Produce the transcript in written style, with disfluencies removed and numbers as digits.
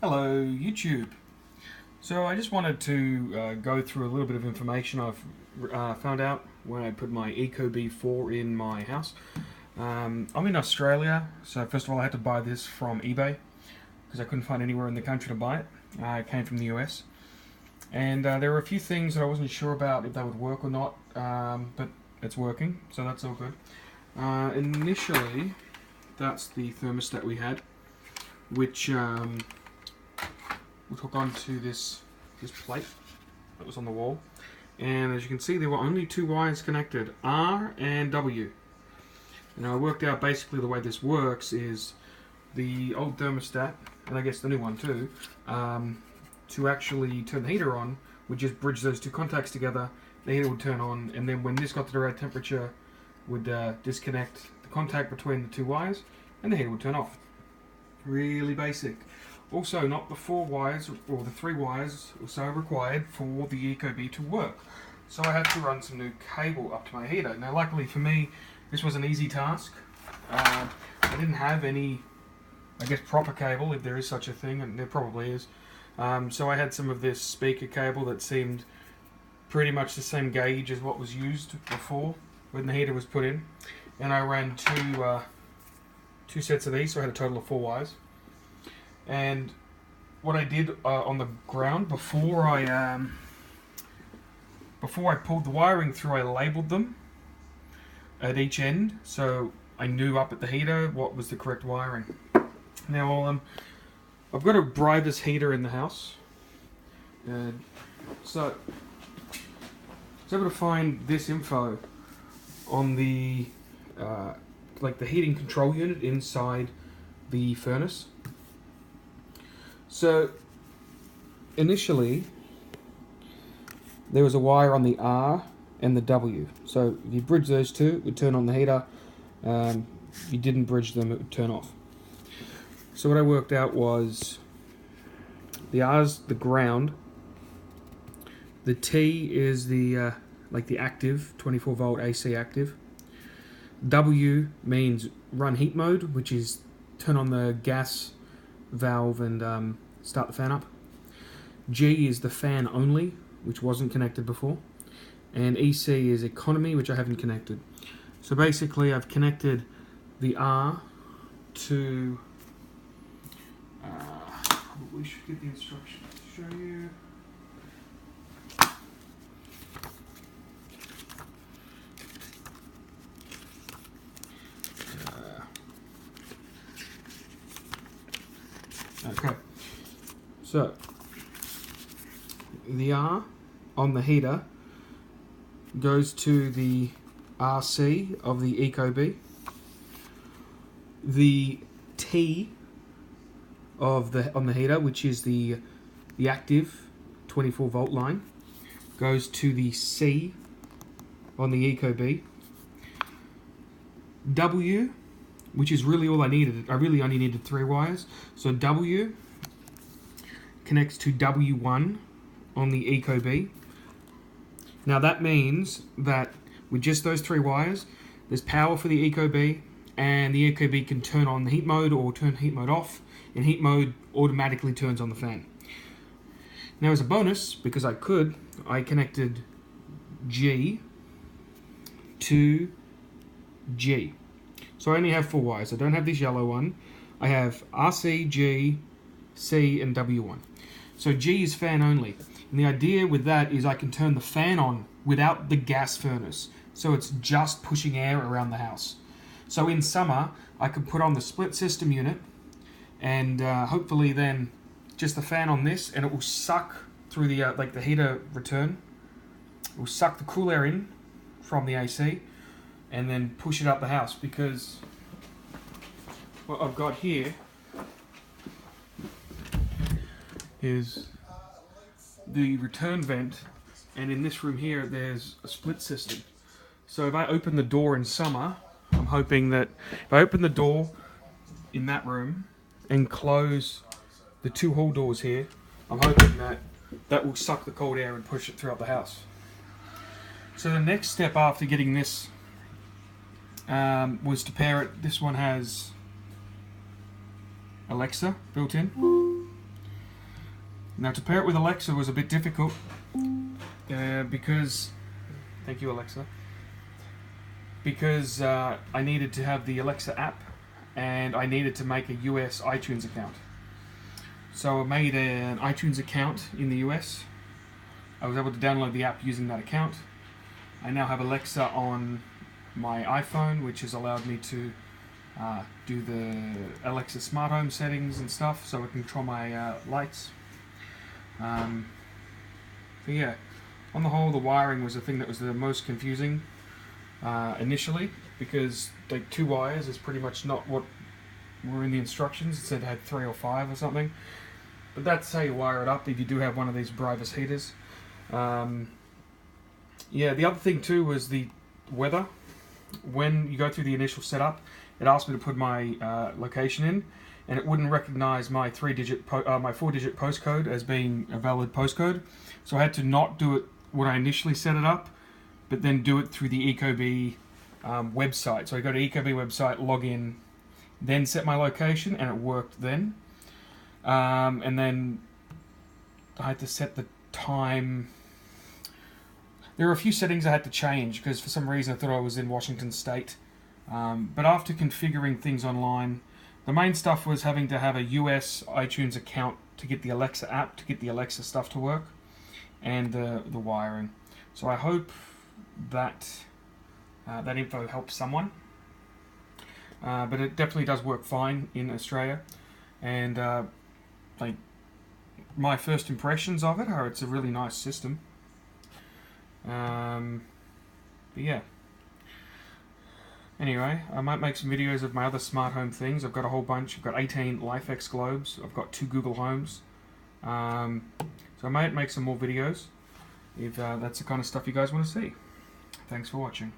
Hello YouTube. So I just wanted to go through a little bit of information I've found out when I put my Ecobee 4 in my house. I'm in Australia, so first of all I had to buy this from eBay because I couldn't find anywhere in the country to buy it. It came from the US. And there were a few things that I wasn't sure about if they would work or not, but it's working, so that's all good. Initially, that's the thermostat we had, which we'll hook onto this plate that was on the wall, and as you can see there were only two wires connected, R and W. And I worked out basically the way this works is the old thermostat, and I guess the new one too, to actually turn the heater on would just bridge those two contacts together, the heater would turn on, and then when this got to the right temperature would disconnect the contact between the two wires and the heater would turn off. Really basic. Also, not the 4 wires or the 3 wires or so required for the Ecobee to work. So I had to run some new cable up to my heater. Now luckily for me, this was an easy task. I didn't have any, I guess, proper cable, if there is such a thing, and there probably is. So I had some of this speaker cable that seemed pretty much the same gauge as what was used before when the heater was put in. And I ran two sets of these, so I had a total of 4 wires. And what I did on the ground before I pulled the wiring through, I labelled them at each end, so I knew up at the heater what was the correct wiring. Now I've got a Brivis heater in the house, so I was able to find this info on the like the heating control unit inside the furnace. So initially there was a wire on the R and the W. So if you bridge those two, it would turn on the heater. If you didn't bridge them, it would turn off. So what I worked out was the R's the ground, the T is the like the active 24 volt AC active. W means run heat mode, which is turn on the gas valve and start the fan up. G is the fan only, which wasn't connected before. And EC is economy, which I haven't connected. So basically I've connected the R to we should get the instructions to show you. Okay, so the R on the heater goes to the RC of the Ecobee. The T of on the heater, which is the active 24 volt line, goes to the C on the Ecobee. W, which is really all I needed. I really only needed 3 wires. So W connects to W1 on the Ecobee. Now that means that with just those 3 wires, there's power for the Ecobee, and the Ecobee can turn on the heat mode or turn heat mode off, and heat mode automatically turns on the fan. Now as a bonus, because I connected G to G. So I only have 4 wires. I don't have this yellow one. I have RC, G, C, and W1. So G is fan only. And the idea with that is I can turn the fan on without the gas furnace. So it's just pushing air around the house. So in summer, I can put on the split system unit and hopefully then just the fan on this, and it will suck through the like the heater return. It will suck the cool air in from the AC and then push it up the house, because what I've got here is the return vent, and in this room here there's a split system. So if I open the door in summer, I'm hoping that if I open the door in that room and close the 2 hall doors here, I'm hoping that that will suck the cold air and push it throughout the house. So the next step after getting this was to pair it. This one has Alexa built in. Now to pair it with Alexa was a bit difficult because, thank you Alexa, because I needed to have the Alexa app and I needed to make a US iTunes account. So I made an iTunes account in the US. I was able to download the app using that account. I now have Alexa on my iPhone, which has allowed me to do the Alexa smart home settings and stuff, so I can control my lights. But yeah, on the whole, the wiring was the thing that was the most confusing initially, because like 2 wires is pretty much not what were in the instructions. It said it had 3 or 5 or something, but that's how you wire it up if you do have one of these Brivis heaters. Yeah, the other thing too was the weather. When you go through the initial setup, it asked me to put my location in, and it wouldn't recognize my 4-digit postcode as being a valid postcode. So I had to not do it when I initially set it up, but then do it through the Ecobee website. So I go to Ecobee website, log in, then set my location, and it worked then. And then I had to set the time. There were a few settings I had to change because for some reason I thought I was in Washington State. But after configuring things online, the main stuff was having to have a US iTunes account to get the Alexa app, to get the Alexa stuff to work, and the wiring. So I hope that that info helps someone. But it definitely does work fine in Australia, and like my first impressions of it are it's a really nice system. But yeah. Anyway, I might make some videos of my other smart home things. I've got a whole bunch. I've got 18 LifeX globes. I've got 2 Google Homes. So I might make some more videos if that's the kind of stuff you guys want to see. Thanks for watching.